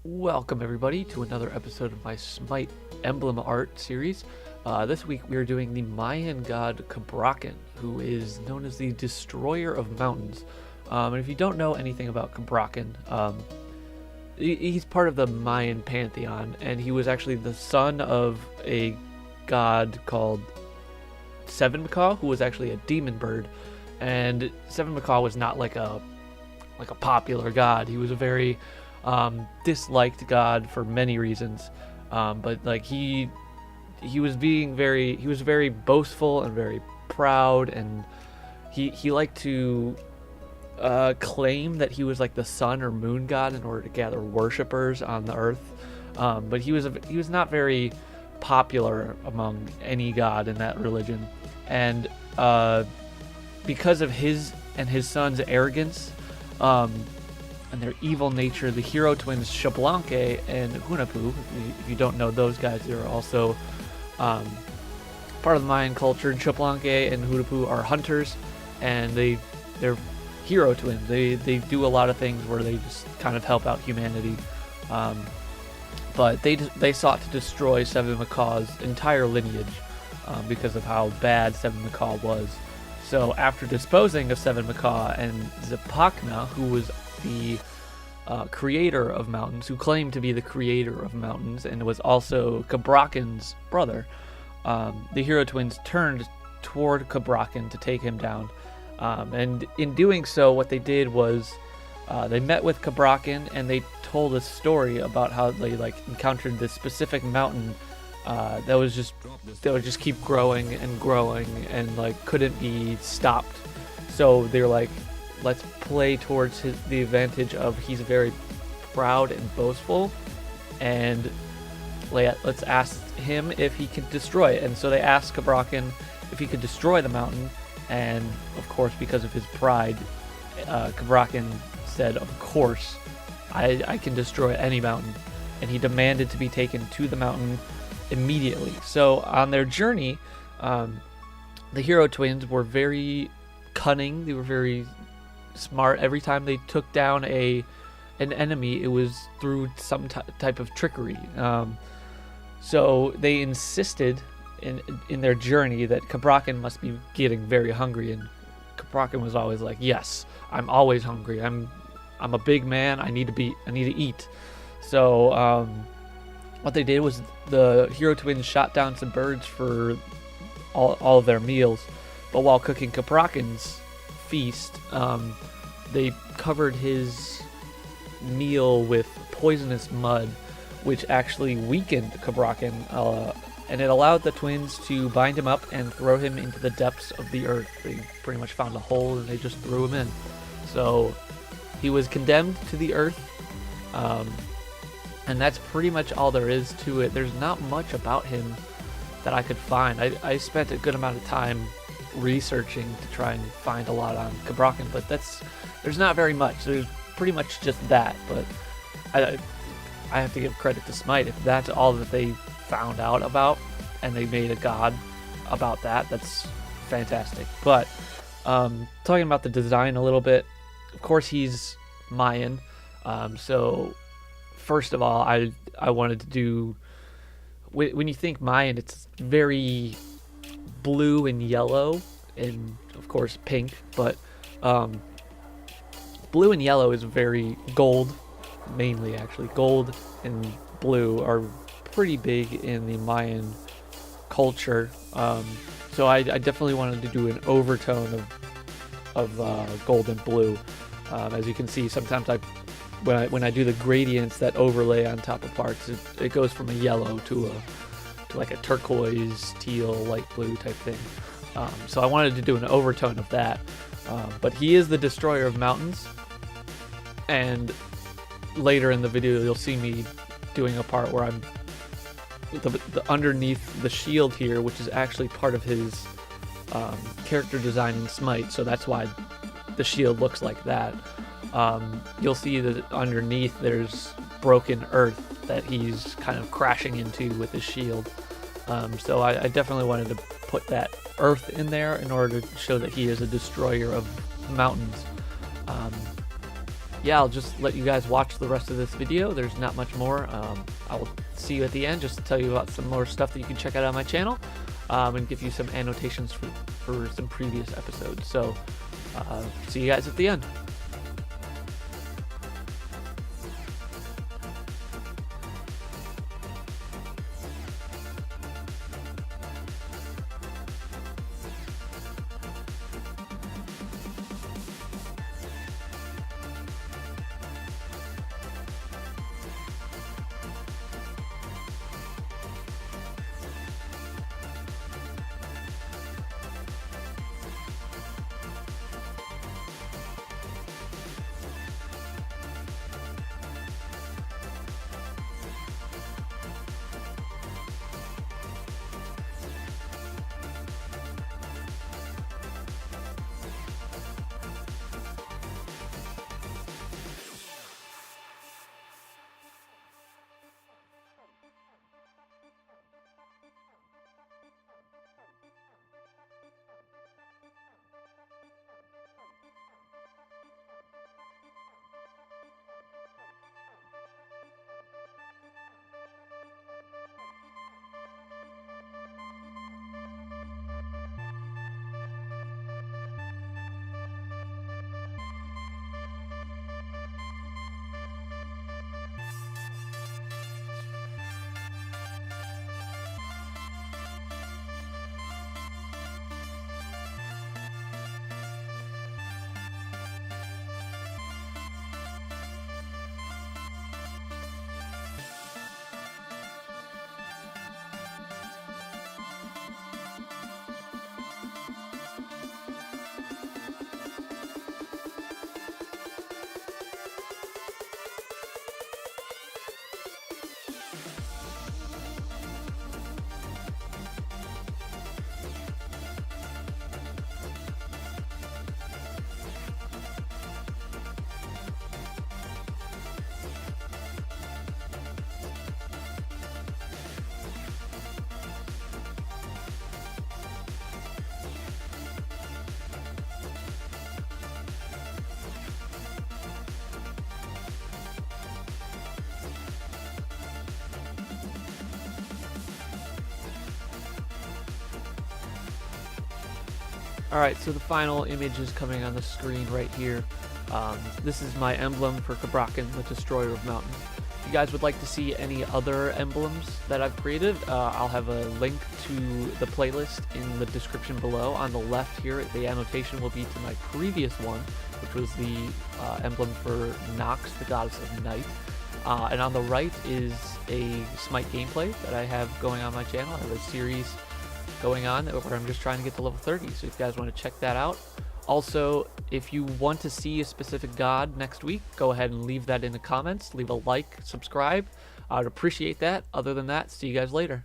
Welcome everybody to another episode of my Smite Emblem art series. This week we are doing the Mayan god Cabrakan, who is known as the Destroyer of Mountains. And if you don't know anything about Cabrakan, he's part of the Mayan pantheon, and he was actually the son of a god called Seven Macaw, who was actually a demon bird. And Seven Macaw was not like a popular god. He was a very disliked god for many reasons, but like he was very boastful and very proud, and he liked to claim that he was like the sun or moon god in order to gather worshippers on the earth, but he was not very popular among any god in that religion, and because of his and his son's arrogance and their evil nature, the hero twins JOOjfb and Hunahpu, if you don't know those guys, they're also part of the Mayan culture. JOOjfb and Hunahpu are hunters, and they're hero twins. They do a lot of things where they just kind of help out humanity, but they sought to destroy Seven Macaw's entire lineage because of how bad Seven Macaw was. So after disposing of Seven Macaw and Zipakna, who was the creator of mountains, who claimed to be the creator of mountains and was also Cabrakan's brother, the hero twins turned toward Cabrakan to take him down. And in doing so, what they did was they met with Cabrakan and they told a story about how they encountered this specific mountain that would just keep growing and growing and couldn't be stopped. So they were like, let's play towards the advantage of he's very proud and boastful, and let's ask him if he can destroy it. And so they asked Cabrakan if he could destroy the mountain, and of course, because of his pride, Cabrakan said, of course, I can destroy any mountain, and he demanded to be taken to the mountain immediately. So on their journey, the hero twins were very cunning. They were very smart. Every time they took down an enemy, it was through some type of trickery. So they insisted in their journey that Cabrakan must be getting very hungry, and Cabrakan was always like, yes, I'm always hungry. I'm a big man. I need to eat. So what they did was the hero twins shot down some birds for all of their meals, but while cooking Cabrakan's feast, they covered his meal with poisonous mud, which actually weakened Cabrakan, and it allowed the twins to bind him up and throw him into the depths of the earth. They pretty much found a hole and they just threw him in. So he was condemned to the earth, and that's pretty much all there is to it. There's not much about him that I could find. I spent a good amount of time researching to try and find a lot on Cabrakan, but there's not very much. There's pretty much just that, but I have to give credit to Smite. If that's all that they found out about and they made a god about that, that's fantastic. But talking about the design a little bit, of course he's Mayan, so first of all, I wanted to do, when you think Mayan, it's very blue and yellow, and of course pink, but blue and yellow is very gold, mainly actually. Gold and blue are pretty big in the Mayan culture, so I definitely wanted to do an overtone of gold and blue. As you can see, sometimes when I do the gradients that overlay on top of parts, it goes from a yellow to like a turquoise, teal, light blue type thing. So I wanted to do an overtone of that. But he is the destroyer of mountains, and later in the video you'll see me doing a part where I'm the underneath the shield here, which is actually part of his character design in Smite, so that's why the shield looks like that. You'll see that underneath there's broken earth that he's kind of crashing into with his shield. So I definitely wanted to put that earth in there in order to show that he is a destroyer of mountains. yeah, I'll just let you guys watch the rest of this video. There's not much more. I will see you at the end just to tell you about some more stuff that you can check out on my channel, and give you some annotations for some previous episodes. So see you guys at the end. Alright, so the final image is coming on the screen right here. This is my emblem for Cabrakan, the Destroyer of Mountains. If you guys would like to see any other emblems that I've created, I'll have a link to the playlist in the description below. On the left here, the annotation will be to my previous one, which was the emblem for Nox, the goddess of night. And on the right is a Smite gameplay that I have going on my channel. I have a series going on where I'm just trying to get to level 30, so if you guys want to check that out. Also, if you want to see a specific god next week, go ahead and leave that in the comments. Leave a like, subscribe. I would appreciate that. Other than that, see you guys later.